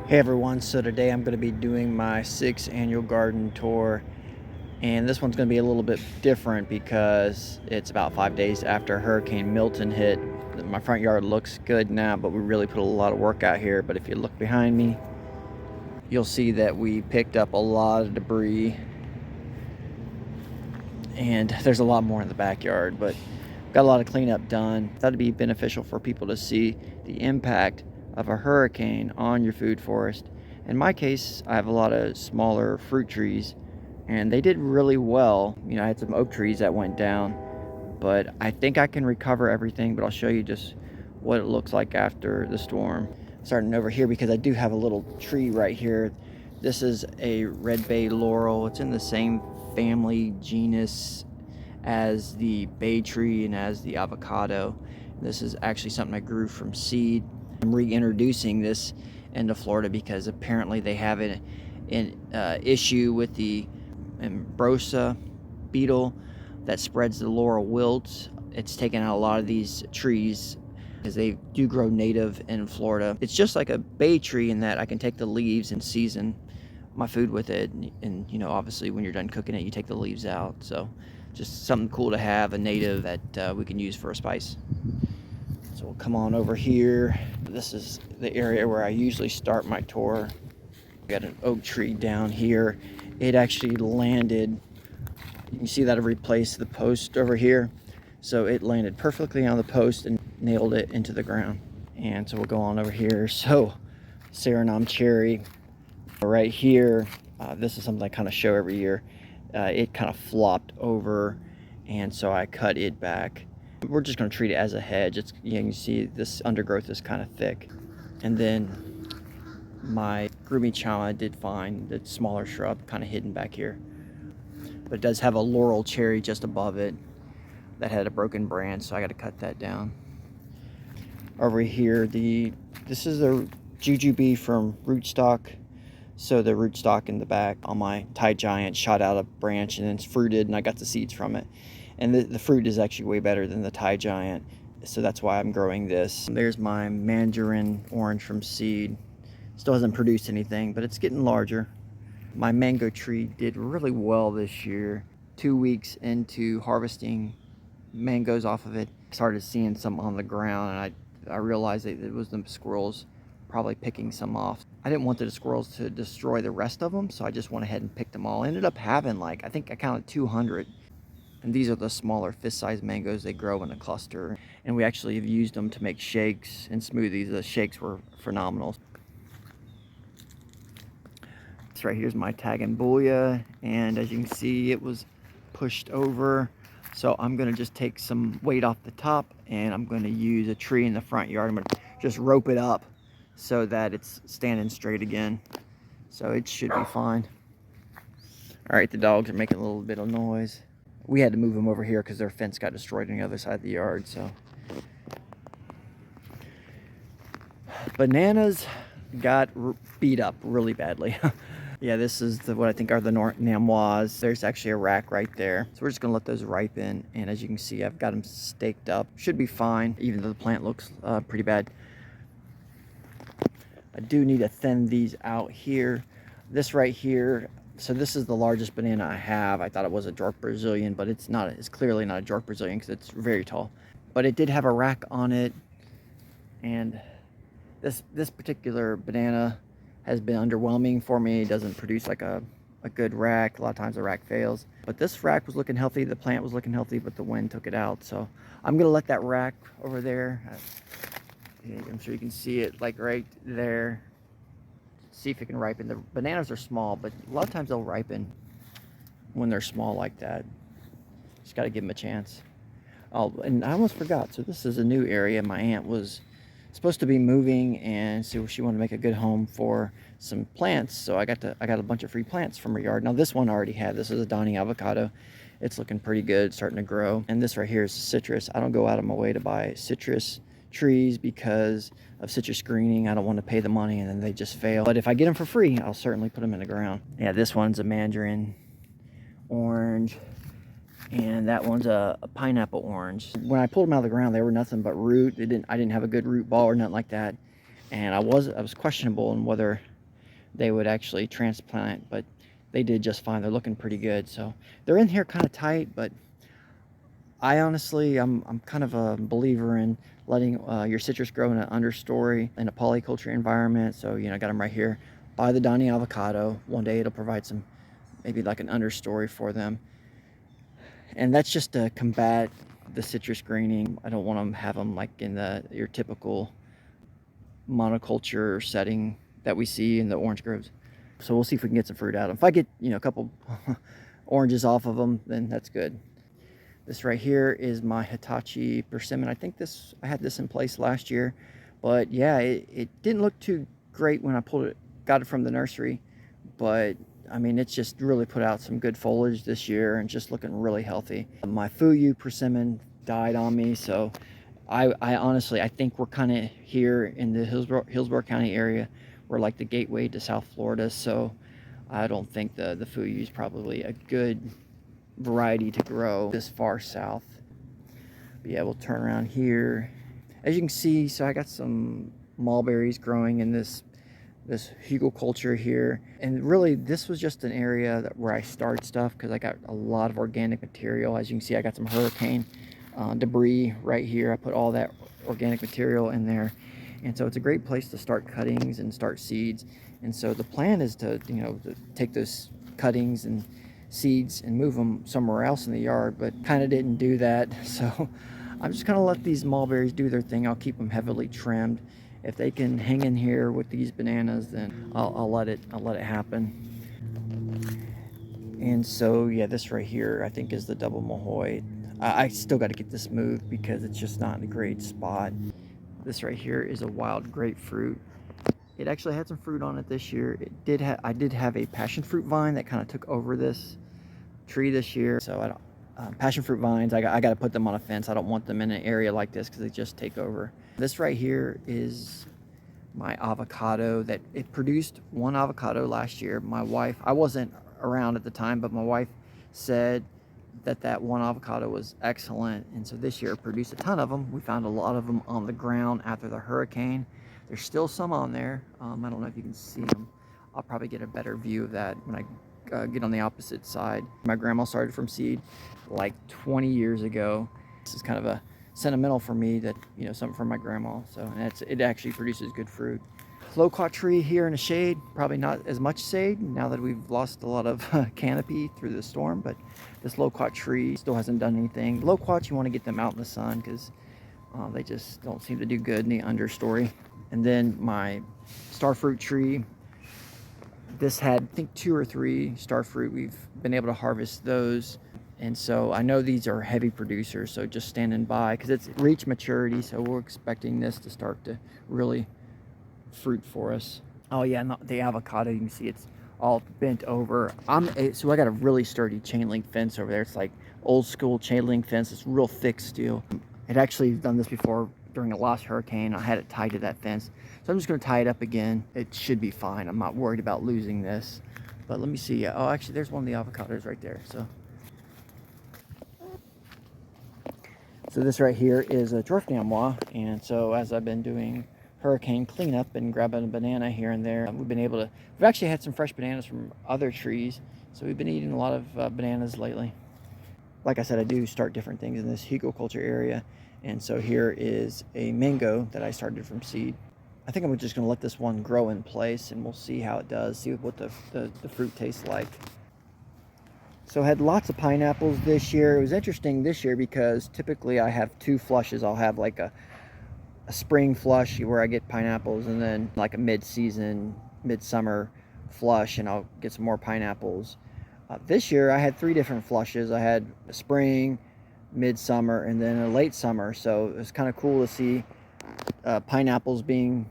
Hey everyone, so today I'm going to be doing my 6th annual garden tour, and this one's going to be a little bit different because it's about 5 days after Hurricane Milton hit. My front yard looks good now, but we really put a lot of work out here. But if you look behind me, you'll see that we picked up a lot of debris, and there's a lot more in the backyard, but got a lot of cleanup done. Thought it'd be beneficial for people to see the impact of a hurricane on your food forest. In my case, I have a lot of smaller fruit trees, and they did really well. I had some oak trees that went down, but I think I can recover everything, but I'll show you just what it looks like after the storm. Starting over here because I do have a little tree right here. This is a red bay laurel. It's in the same family genus as the bay tree and as the avocado. This is actually something I grew from seed. I'm reintroducing this into Florida because apparently they have an issue with the ambrosia beetle that spreads the laurel wilts. It's taken out a lot of these trees because they do grow native in Florida. It's just like a bay tree in that I can take the leaves and season my food with it, and obviously when you're done cooking it, you take the leaves out. So just something cool to have, a native that we can use for a spice. So we'll come on over here. This is the area where I usually start my tour. Got an oak tree down here. It actually landed, you can see that I replaced the post over here. So it landed perfectly on the post and nailed it into the ground. And so we'll go on over here. So Suriname cherry right here. This is something I kind of show every year. It kind of flopped over, and so I cut it back. We're just going to treat it as a hedge. You can see this undergrowth is kind of thick. And then my Grumi Chama did fine. The smaller shrub kind of hidden back here. But it does have a laurel cherry just above it that had a broken branch, so I got to cut that down. Over here, this is the jujube from rootstock. So the rootstock in the back on my Thai giant shot out a branch, and then it's fruited, and I got the seeds from it. And the fruit is actually way better than the Thai giant, so that's why I'm growing this. There's my mandarin orange from seed. Still hasn't produced anything, but it's getting larger. My mango tree did really well this year. 2 weeks into harvesting mangoes off of it, I started seeing some on the ground, and I realized that it was the squirrels probably picking some off. I didn't want the squirrels to destroy the rest of them, so I just went ahead and picked them all. I ended up having, I think I counted 200. And these are the smaller fist-sized mangoes. They grow in a cluster. And we actually have used them to make shakes and smoothies. The shakes were phenomenal. This right here's my Tagambulia, and as you can see, it was pushed over. So I'm gonna just take some weight off the top, and I'm gonna use a tree in the front yard. I'm gonna just rope it up so that it's standing straight again. So it should be fine. All right, the dogs are making a little bit of noise. We had to move them over here because their fence got destroyed on the other side of the yard. So bananas got beat up really badly. Yeah, this is what I think are the Namois. There's actually a rack right there. So we're just gonna let those ripen. And as you can see, I've got them staked up. Should be fine, even though the plant looks pretty bad. I do need to thin these out here. This right here, so this is the largest banana I have. I thought it was a dark Brazilian, but it's not. It's clearly not a dark Brazilian because it's very tall. But it did have a rack on it, and this particular banana has been underwhelming for me. It doesn't produce like a good rack. A lot of times the rack fails. But this rack was looking healthy. The plant was looking healthy, but the wind took it out. So I'm gonna let that rack over there. I'm sure you can see it right there. See if it can ripen. The bananas are small, but a lot of times they'll ripen when they're small like that. Just got to give them a chance. Oh, and I almost forgot. So this is a new area. My aunt was supposed to be moving, and so she wanted to make a good home for some plants. So I got a bunch of free plants from her yard. Now this one I already had. This is a Donny avocado. It's looking pretty good, starting to grow. And this right here is citrus. I don't go out of my way to buy citrus trees because of citrus screening. I don't want to pay the money and then they just fail. But if I get them for free, I'll certainly put them in the ground. Yeah, this one's a mandarin orange, and that one's a pineapple orange. When I pulled them out of the ground, they were nothing but root. I didn't have a good root ball or nothing like that. And I was questionable on whether they would actually transplant, but they did just fine. They're looking pretty good. So they're in here kind of tight, but I honestly, I'm kind of a believer in letting your citrus grow in an understory in a polyculture environment. So, you know, I got them right here by the Donny avocado. One day it'll provide some, maybe like an understory for them. And that's just to combat the citrus greening. I don't want to have them like in your typical monoculture setting that we see in the orange groves. So we'll see if we can get some fruit out of them. If I get, you know, a couple oranges off of them, then that's good. This right here is my Hitachi persimmon. I think I had this in place last year, but yeah, it didn't look too great when I got it from the nursery, but I mean, it's just really put out some good foliage this year and just looking really healthy. My Fuyu persimmon died on me, so I honestly, I think we're kind of here in the Hillsborough County area. We're like the gateway to South Florida, so I don't think the Fuyu is probably a good variety to grow this far south. But yeah, we'll turn around here. As you can see, so I got some mulberries growing in this hugelkultur here, and really this was just an area where I started stuff because I got a lot of organic material. As you can see, I got some hurricane debris right here. I put all that organic material in there, and so it's a great place to start cuttings and start seeds. And so the plan is to, you know, to take those cuttings and seeds and move them somewhere else in the yard, but kind of didn't do that. So I'm just gonna let these mulberries do their thing. I'll keep them heavily trimmed. If they can hang in here with these bananas, then I'll let it happen. And so yeah, this right here I think is the double Mahoy. I still got to get this moved because it's just not in a great spot. This right here is a wild grapefruit. It actually had some fruit on it this year. I did have a passion fruit vine that kind of took over this tree this year. So I don't, passion fruit vines, I got to put them on a fence. I don't want them in an area like this because they just take over. This right here is my avocado that it produced one avocado last year. My wife, I wasn't around at the time, but my wife said that one avocado was excellent. And so this year it produced a ton of them. We found a lot of them on the ground after the hurricane. There's still some on there. I don't know if you can see them. I'll probably get a better view of that when I get on the opposite side. My grandma started from seed like 20 years ago. This is kind of a sentimental for me, that, you know, something from my grandma. So, and it actually produces good fruit. Loquat tree here in the shade, probably not as much shade now that we've lost a lot of canopy through the storm, but this loquat tree still hasn't done anything. Loquats, you want to get them out in the sun because they just don't seem to do good in the understory. And then my starfruit tree, this had, I think, 2 or 3 starfruit. We've been able to harvest those. And so I know these are heavy producers, so just standing by because it's reached maturity. So we're expecting this to start to really fruit for us. Oh yeah, and the avocado, you can see it's all bent over. So I got a really sturdy chain link fence over there. It's like old school chain link fence. It's real thick steel. I'd actually done this before during the last hurricane. I had it tied to that fence. So I'm just going to tie it up again. It should be fine. I'm not worried about losing this. But let me see. Oh, actually, there's one of the avocados right there. So this right here is a dwarf Namois. And so as I've been doing hurricane cleanup and grabbing a banana here and there, we've actually had some fresh bananas from other trees. So we've been eating a lot of bananas lately. Like I said, I do start different things in this hugelkultur area. And so here is a mango that I started from seed. I think I'm just going to let this one grow in place and we'll see how it does, see what the fruit tastes like. So I had lots of pineapples this year. It was interesting this year because typically I have 2 flushes. I'll have like a spring flush where I get pineapples, and then like a mid-season, midsummer flush, and I'll get some more pineapples. This year I had 3 different flushes. I had a spring, midsummer, and then a late summer. So it was kind of cool to see pineapples being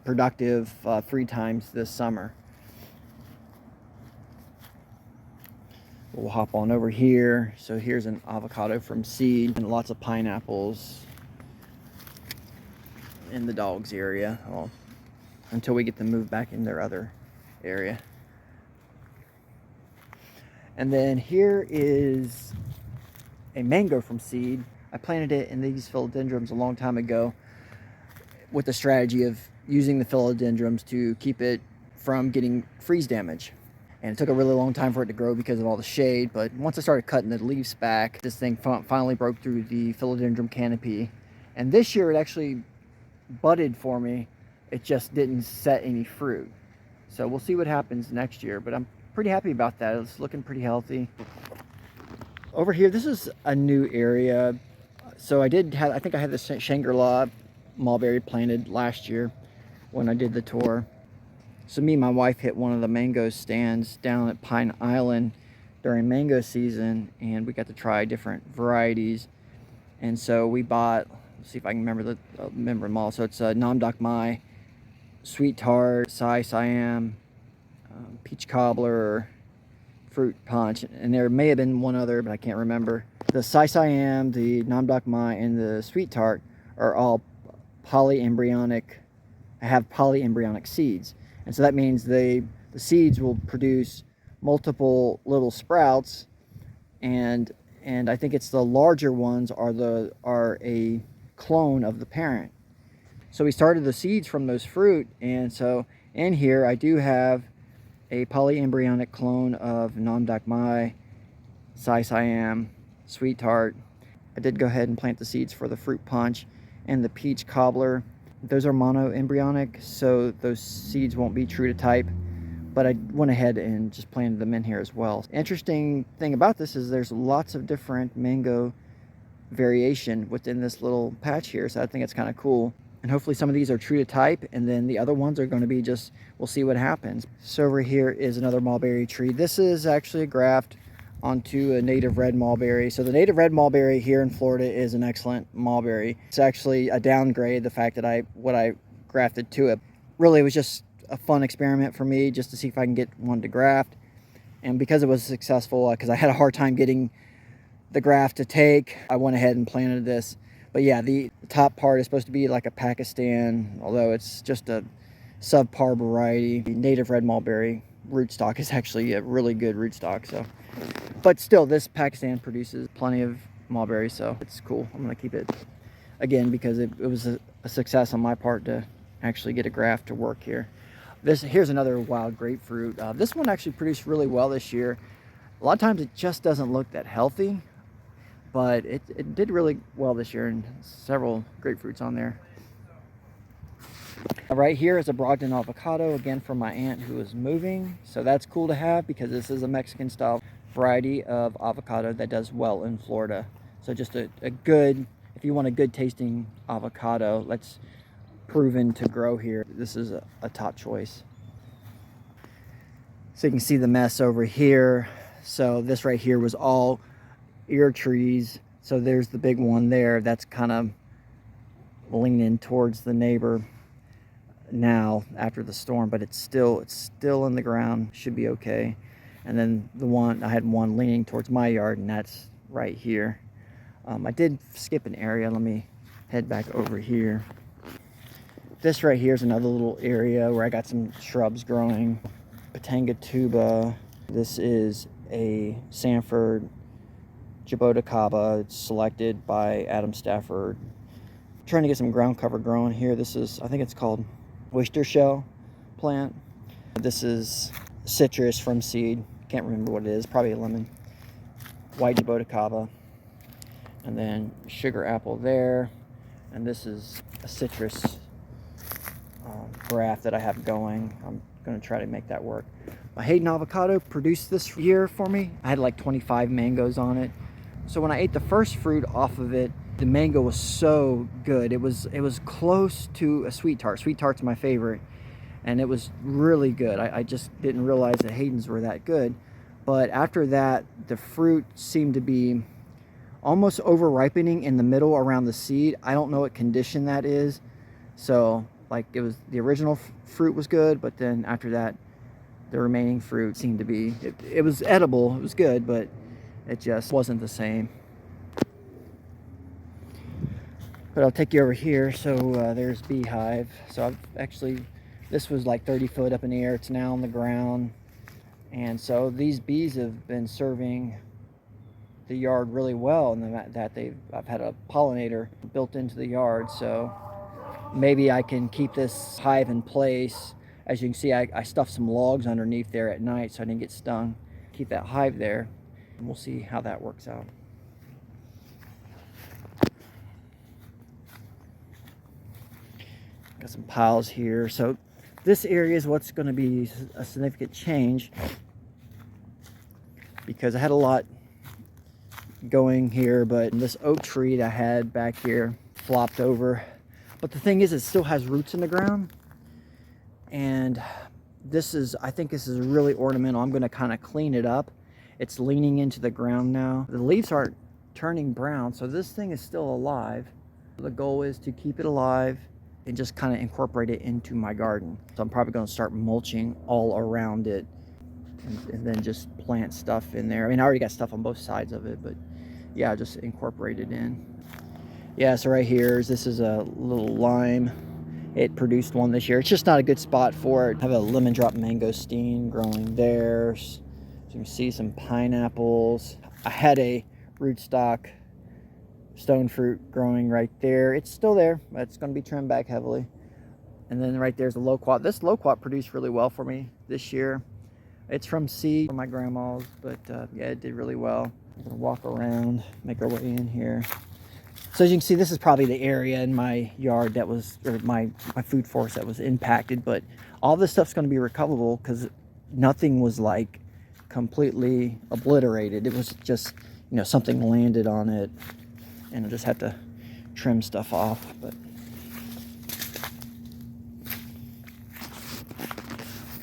productive 3 times this summer. We'll hop on over here. So here's an avocado from seed and lots of pineapples in the dogs area, until we get them moved back in their other area. And then here is a mango from seed. I planted it in these philodendrons a long time ago with the strategy of using the philodendrons to keep it from getting freeze damage. And it took a really long time for it to grow because of all the shade, but once I started cutting the leaves back, this thing finally broke through the philodendron canopy. And this year it actually budded for me. It just didn't set any fruit. So we'll see what happens next year, but I'm pretty happy about that. It's looking pretty healthy. Over here, this is a new area. So I think I had the Shangri-La mulberry planted last year when I did the tour. So me and my wife hit one of the mango stands down at Pine Island during mango season, and we got to try different varieties. And so we bought, let's see if I can remember them all. So it's Nam Doc Mai, Sweet Tart, Sai Siam, Peach Cobbler, Fruit Punch, and there may have been one other, but I can't remember. The Sai Siam, the Nam Doc Mai, and the Sweet Tart are all have polyembryonic seeds. And so that means the seeds will produce multiple little sprouts, and I think it's the larger ones are a clone of the parent. So we started the seeds from those fruit, and so in here I do have a polyembryonic clone of Nam Doc Mai, Sai Siam, Sweet Tart. I did go ahead and plant the seeds for the Fruit Punch and the Peach Cobbler. Those are monoembryonic, so those seeds won't be true to type, but I went ahead and just planted them in here as well. Interesting thing about this is there's lots of different mango variation within this little patch here, so I think it's kind of cool. And hopefully some of these are true to type, and then the other ones are going to be just, we'll see what happens. So over here is another mulberry tree. This is actually a graft onto a native red mulberry. So the native red mulberry here in Florida is an excellent mulberry. It's actually a downgrade, the fact that what I grafted to it. Really, it was just a fun experiment for me just to see if I can get one to graft. And because it was successful, because I had a hard time getting the graft to take, I went ahead and planted this. But yeah, the top part is supposed to be like a Pakistan, although it's just a subpar variety. The native red mulberry rootstock is actually a really good rootstock. So, but still, this Pakistan produces plenty of mulberries, so it's cool. I'm gonna keep it again because it was a success on my part to actually get a graft to work here. Here's another wild grapefruit. This one actually produced really well this year. A lot of times it just doesn't look that healthy, but it did really well this year, and several grapefruits on there. Right here is a Brogdon avocado, again from my aunt who is moving. So that's cool to have because this is a Mexican style variety of avocado that does well in Florida. So just a good, if you want a good tasting avocado, that's proven to grow here, this is a top choice. So you can see the mess over here. So this right here was all ear trees. So there's the big one there that's kind of leaning towards the neighbor now after the storm, but it's still in the ground, should be okay. And then I had one leaning towards my yard, and that's right here. I did skip an area. Let me head back over here. This right here is another little area where I got some shrubs growing. Patanga tuba. This is a Sanford Jaboticaba. It's selected by Adam Stafford. I'm trying to get some ground cover growing here. This is, I think it's called oyster shell plant. This is citrus from seed. Can't remember what it is. Probably a lemon. White Jaboticaba. And then sugar apple there. And this is a citrus graft that I have going. I'm going to try to make that work. My Hayden avocado produced this year for me. I had like 25 mangoes on it. So when I ate the first fruit off of it, the mango was so good. It was close to a Sweet Tart. Sweet Tart's my favorite, and it was really good. I just didn't realize that Hayden's were that good. But after that, the fruit seemed to be almost over ripening in the middle around the seed. I don't know what condition that is. So like it was, the original fruit was good, but then after that, the remaining fruit seemed to be, it was edible, it was good, but it just wasn't the same. But I'll take you over here. So there's Beehive. So I've actually, this was like 30 foot up in the air. It's now on the ground. And so these bees have been serving the yard really well, and that I've had a pollinator built into the yard. So maybe I can keep this hive in place As you can see, I stuffed some logs underneath there at night so I didn't get stung. Keep that hive there, and we'll see how that works out. Got some piles here. So this area is what's going to be a significant change, because I had a lot going here, but this oak tree that I had back here flopped over. But the thing is, it still has roots in the ground, and I think this is really ornamental. I'm going to kind of clean it up. It's leaning into the ground now. The leaves aren't turning brown, so this thing is still alive. The goal is to keep it alive and just kind of incorporate it into my garden. So I'm probably going to start mulching all around it, and then just plant stuff in there. I mean, I already got stuff on both sides of it, but yeah, just incorporate it in. Yeah, so right here, this is a little lime. It produced one this year. It's just not a good spot for it. I have a lemon drop mangosteen growing there. So you can see some pineapples. I had a rootstock stone fruit growing right there. It's still there, but it's going to be trimmed back heavily. And then right there's the loquat. This loquat produced really well for me this year. It's from seed from my grandma's, but yeah, it did really well. I'm going to walk around, make our way in here. So as you can see, this is probably the area in my yard that was, or my food forest that was impacted, but all this stuff's going to be recoverable because nothing was like completely obliterated. It was just, you know, something landed on it, and I just had to trim stuff off. But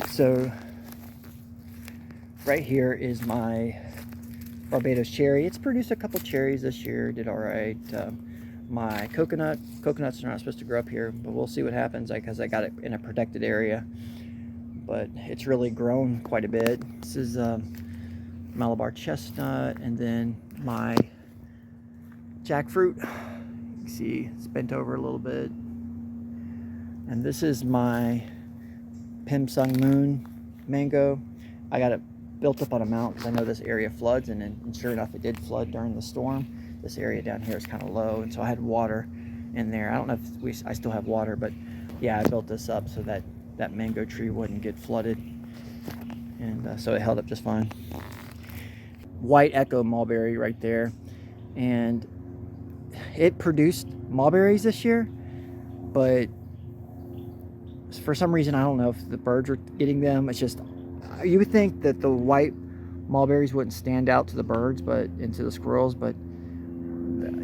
so right here is my Barbados cherry. It's produced a couple cherries this year, did all right. My coconuts are not supposed to grow up here, but we'll see what happens because I got it in a protected area. But it's really grown quite a bit. This is Malabar chestnut, and then my jackfruit. You can see it's bent over a little bit. And this is my Pim Sung Moon mango. I got it built up on a mountain because I know this area floods, and sure enough, it did flood during the storm. This area down here is kind of low, and so I had water in there. I don't know if I still have water, but yeah, I built this up so that that mango tree wouldn't get flooded, and so it held up just fine. White Echo mulberry right there, and it produced mulberries this year, but for some reason, I don't know if the birds are getting them. It's just, you would think that the white mulberries wouldn't stand out to the birds, but into the squirrels, but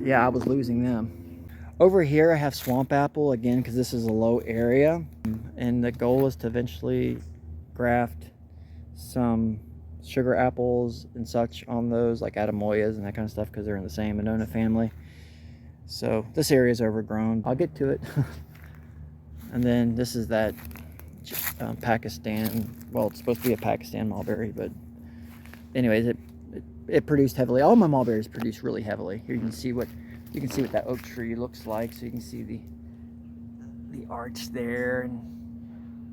yeah, I was losing them. Over here I have swamp apple again because this is a low area, and the goal is to eventually graft some sugar apples and such on those, like Adamoyas and that kind of stuff, because they're in the same Monona family. So this area is overgrown. I'll get to it. And then this is that Pakistan, well, it's supposed to be a Pakistan mulberry, but anyways, it produced heavily. All my mulberries produce really heavily. Here you can see what that oak tree looks like. So you can see the arch there, and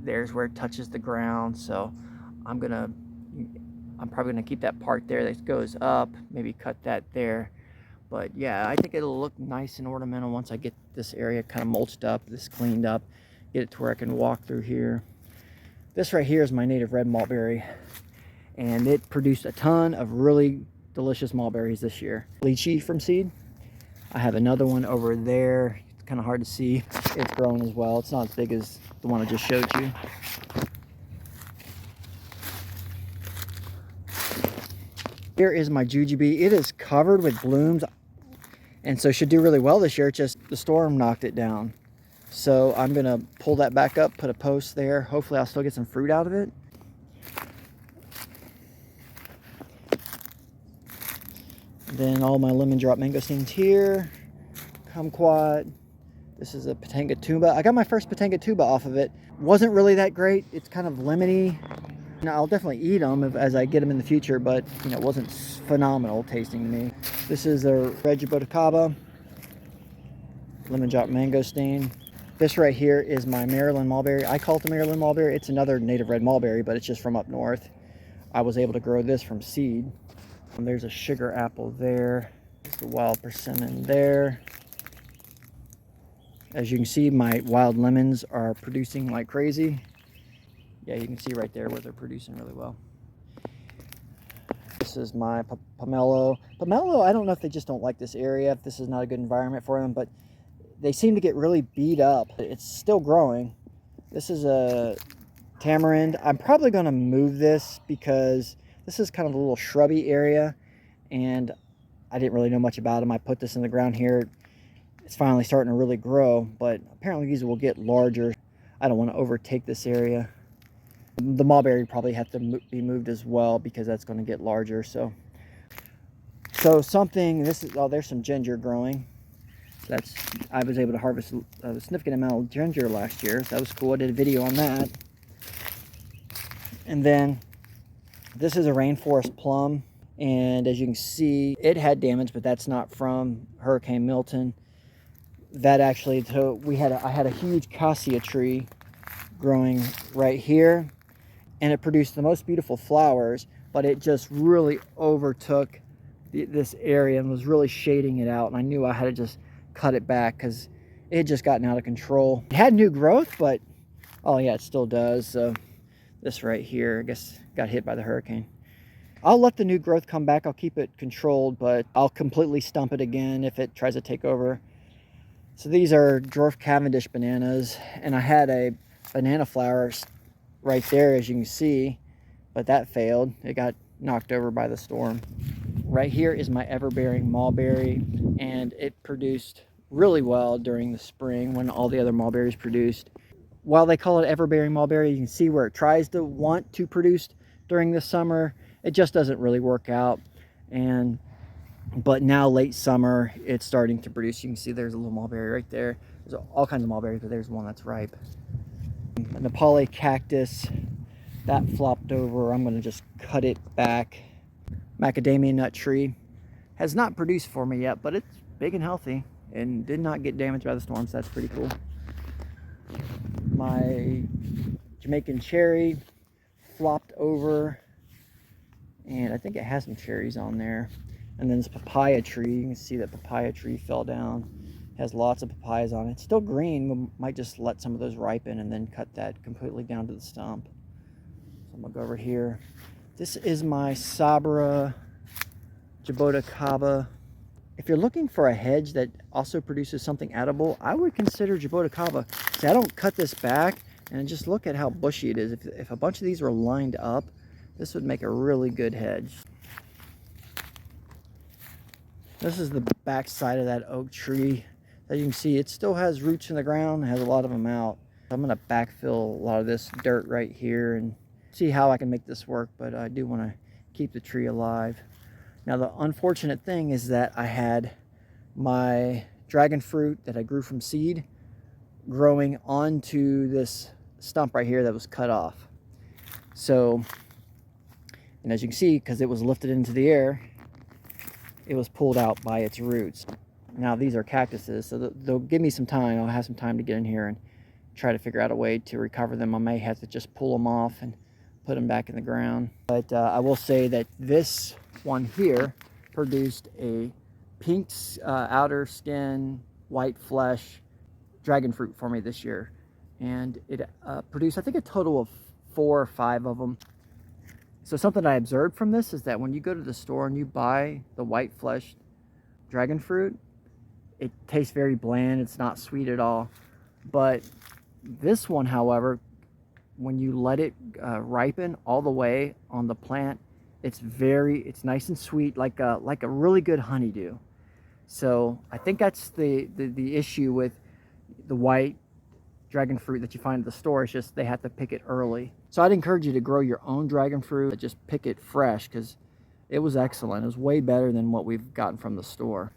there's where it touches the ground. So I'm probably gonna keep that part there that goes up, maybe cut that there. But yeah, I think it'll look nice and ornamental once I get this area kind of mulched up, this cleaned up, get it to where I can walk through here. This right here is my native red mulberry, and it produced a ton of really delicious mulberries this year. Lychee from seed. I have another one over there. It's kind of hard to see. It's grown as well. It's not as big as the one I just showed you. Here is my jujube. It is covered with blooms, and so should do really well this year. It's just the storm knocked it down. So I'm gonna pull that back up, put a post there. Hopefully I'll still get some fruit out of it. Then all my lemon drop mangosteens here. Kumquat. This is a Patanga tuba. I got my first Patanga tuba off of it. Wasn't really that great. It's kind of lemony. Now I'll definitely eat them as I get them in the future, but you know, it wasn't phenomenal tasting to me. This is a Regibotacaba lemon drop mangosteen. This right here is my Maryland mulberry. I call it the Maryland mulberry. It's another native red mulberry, but it's just from up north. I was able to grow this from seed. And there's a sugar apple there. There's the wild persimmon there. As you can see, my wild lemons are producing like crazy. Yeah, you can see right there where they're producing really well. This is my pomelo. Pomelo, I don't know if they just don't like this area, if this is not a good environment for them, but they seem to get really beat up. It's still growing. This is a tamarind. I'm probably going to move this because this is kind of a little shrubby area, and I didn't really know much about them. I put this in the ground here. It's finally starting to really grow, but apparently these will get larger. I don't want to overtake this area. The mulberry probably have to be moved as well because that's going to get larger. So something, this is, oh, there's some ginger growing. That's, I was able to harvest a significant amount of ginger last year. So that was cool. I did a video on that. And then this is a rainforest plum. And as you can see, it had damage, but that's not from Hurricane Milton. That actually, so I had a huge cassia tree growing right here, and it produced the most beautiful flowers, but it just really overtook this area and was really shading it out. And I knew I had to just cut it back because it had just gotten out of control. It had new growth, but oh yeah, it still does. So this right here, I guess, got hit by the hurricane. I'll let the new growth come back. I'll keep it controlled, but I'll completely stump it again if it tries to take over. So these are dwarf Cavendish bananas, and I had a banana flower right there, as you can see, but that failed. It got knocked over by the storm. Right here is my ever-bearing mulberry, and it produced really well during the spring when all the other mulberries produced. While they call it ever-bearing mulberry, you can see where it tries to want to produce during the summer. It just doesn't really work out. But now late summer, it's starting to produce. You can see there's a little mulberry right there. There's all kinds of mulberries, but there's one that's ripe. A Nepali cactus, that flopped over. I'm gonna just cut it back. Macadamia nut tree has not produced for me yet, but it's big and healthy and did not get damaged by the storm, so that's pretty cool. My Jamaican cherry flopped over, and I think it has some cherries on there. And then this papaya tree, you can see that papaya tree fell down. It has lots of papayas on it. It's still green. We might just let some of those ripen and then cut that completely down to the stump. So I'm gonna go over here. This is my Sabra Jaboticaba. If you're looking for a hedge that also produces something edible, I would consider Jaboticaba. See, I don't cut this back, and just look at how bushy it is. If a bunch of these were lined up, this would make a really good hedge. This is the back side of that oak tree. As you can see, it still has roots in the ground, it has a lot of them out. I'm gonna backfill a lot of this dirt right here and see how I can make this work, but I do wanna keep the tree alive. Now the unfortunate thing is that I had my dragon fruit that I grew from seed growing onto this stump right here that was cut off. So, and as you can see, because it was lifted into the air, it was pulled out by its roots. Now these are cactuses, so they'll give me some time. I'll have some time to get in here and try to figure out a way to recover them. I may have to just pull them off and put them back in the ground. But I will say that this one here produced a pink outer skin, white flesh dragon fruit for me this year. And it produced, I think, a total of 4 or 5 of them. So something I observed from this is that when you go to the store and you buy the white fleshed dragon fruit, it tastes very bland. It's not sweet at all. But this one, however, when you let it ripen all the way on the plant, it's nice and sweet, like a really good honeydew. So I think that's the issue with the white dragon fruit that you find at the store. It's just they have to pick it early. So I'd encourage you to grow your own dragon fruit, but just pick it fresh, because it was excellent. It was way better than what we've gotten from the store.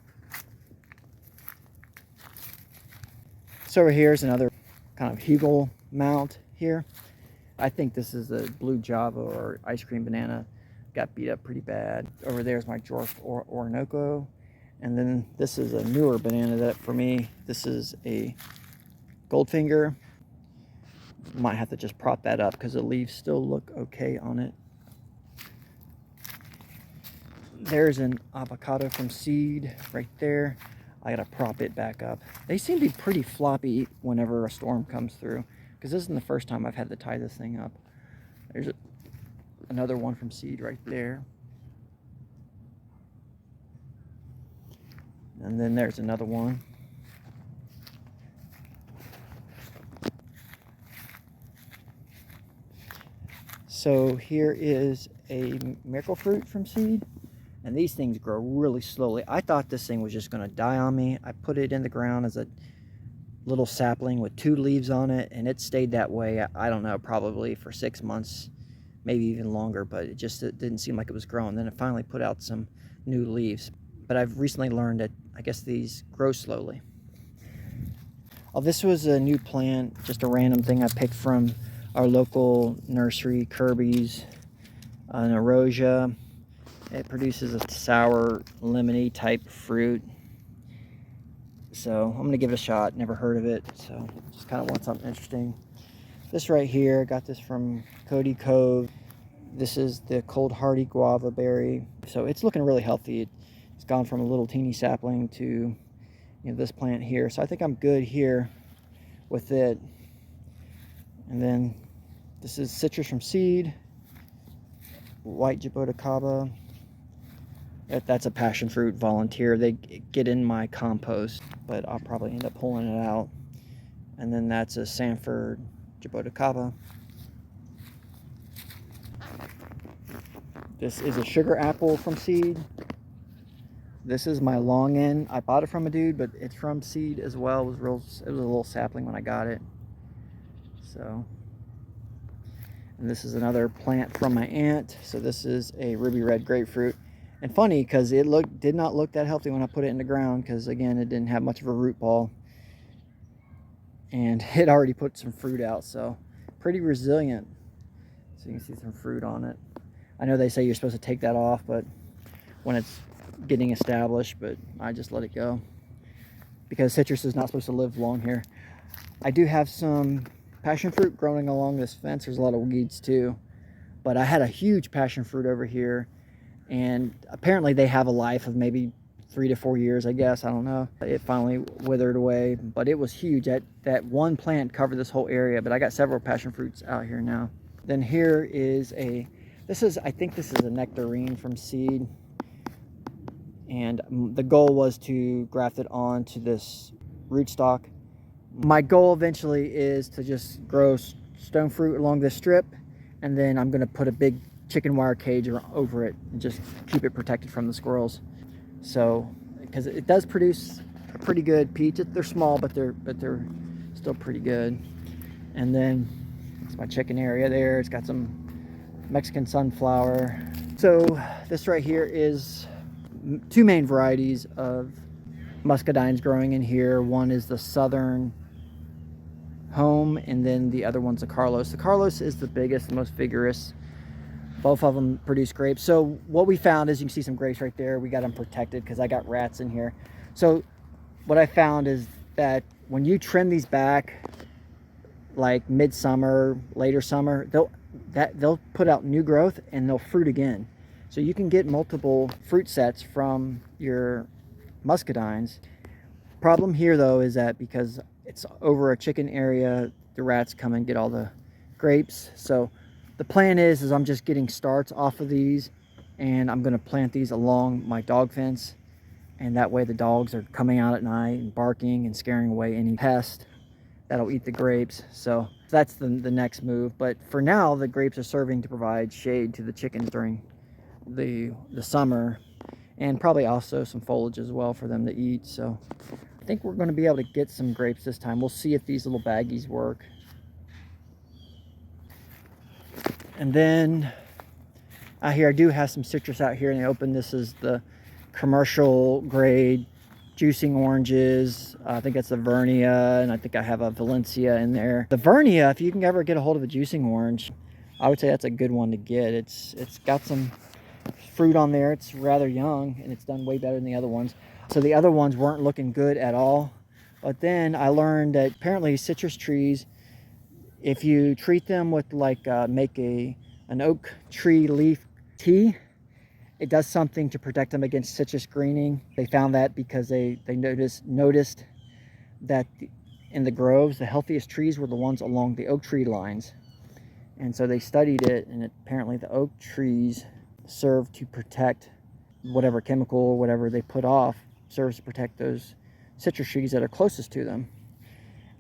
So over here is another kind of hugel mount here. I think this is a blue Java or ice cream banana. Got beat up pretty bad. Over there is my dwarf Orinoco. And then this is a newer banana that for me, this is a Goldfinger. Might have to just prop that up because the leaves still look okay on it. There's an avocado from seed right there. I gotta prop it back up. They seem to be pretty floppy whenever a storm comes through, because this isn't the first time I've had to tie this thing up. There's another one from seed right there. And then there's another one. So here is a miracle fruit from seed. And these things grow really slowly. I thought this thing was just going to die on me. I put it in the ground as a little sapling with 2 leaves on it, and it stayed that way, I don't know, probably for 6 months, maybe even longer, but it didn't seem like it was growing. Then it finally put out some new leaves. But I've recently learned that I guess these grow slowly. Oh, this was a new plant, just a random thing I picked from our local nursery, Kirby's, an Erosia. It produces a sour, lemony type fruit. So I'm going to give it a shot. Never heard of it, so just kind of want something interesting. This right here, got this from Cody Cove. This is the cold hardy guava berry. So it's looking really healthy. It's gone from a little teeny sapling to this plant here. So I think I'm good here with it. And then this is citrus from seed. White jaboticaba. That's a passion fruit volunteer. They get in my compost, but I'll probably end up pulling it out. And then that's a Sanford jaboticaba. This is a sugar apple from seed. This is my long end. I bought it from a dude, but it's from seed as well. It was a little sapling when I got it. So, and this is another plant from my aunt. So this is a ruby red grapefruit. And funny, because it did not look that healthy when I put it in the ground, because again, it didn't have much of a root ball. And it already put some fruit out, so pretty resilient. So you can see some fruit on it. I know they say you're supposed to take that off, but when it's getting established, but I just let it go. Because citrus is not supposed to live long here. I do have some passion fruit growing along this fence. There's a lot of weeds too. But I had a huge passion fruit over here. And apparently they have a life of maybe 3 to 4 years, I guess. I don't know. It finally withered away, but it was huge. That one plant covered this whole area, but I got several passion fruits out here now. Then here is I think this is a nectarine from seed. And the goal was to graft it onto this rootstock. My goal eventually is to just grow stone fruit along this strip, and then I'm gonna put a big chicken wire cage over it and just keep it protected from the squirrels. So, because it does produce a pretty good peach. They're small, but they're still pretty good. And then it's my chicken area there. It's got some Mexican sunflower. So this right here is 2 main varieties of muscadines growing in here. One is the Southern Home, and then the other one's the Carlos. The Carlos is the biggest, the most vigorous. Both of them produce grapes. So what we found is, you can see some grapes right there. We got them protected because I got rats in here. So what I found is that when you trim these back, like midsummer, later summer, they'll put out new growth and they'll fruit again. So you can get multiple fruit sets from your muscadines. Problem here though is that because it's over a chicken area, the rats come and get all the grapes. So the plan is I'm just getting starts off of these, and I'm going to plant these along my dog fence, and that way the dogs are coming out at night and barking and scaring away any pest that'll eat the grapes. So that's the next move. But for now, the grapes are serving to provide shade to the chickens during the summer, and probably also some foliage as well for them to eat. So I think we're going to be able to get some grapes this time. We'll see if these little baggies work. And then out here, I do have some citrus out here in the open. This is the commercial grade juicing oranges. I think that's the Vernia, and I think I have a Valencia in there. The Vernia, if you can ever get a hold of a juicing orange, I would say that's a good one to get. It's got some fruit on there. It's rather young, and it's done way better than the other ones. So the other ones weren't looking good at all. But then I learned that apparently citrus trees, if you treat them with make an oak tree leaf tea, it does something to protect them against citrus greening. They found that because they noticed that in the groves, the healthiest trees were the ones along the oak tree lines. And so they studied it, and apparently the oak trees serve to protect whatever chemical or whatever they put off, serves to protect those citrus trees that are closest to them.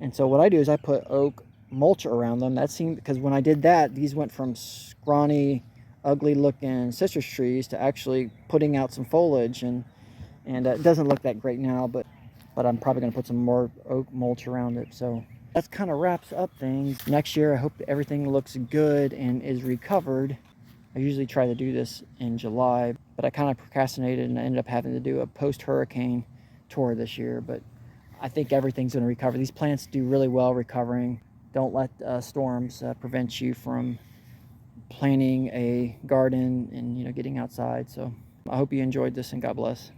And so what I do is I put oak mulch around them. That seemed, because when I did that, these went from scrawny, ugly looking citrus trees to actually putting out some foliage, and it doesn't look that great now, but I'm probably going to put some more oak mulch around it. So that kind of wraps up things. Next year, I hope everything looks good and is recovered. I usually try to do this in July, but I kind of procrastinated and I ended up having to do a post-hurricane tour this year. But I think everything's going to recover. These plants do really well recovering. Don't let storms prevent you from planting a garden and getting outside. So I hope you enjoyed this, and God bless.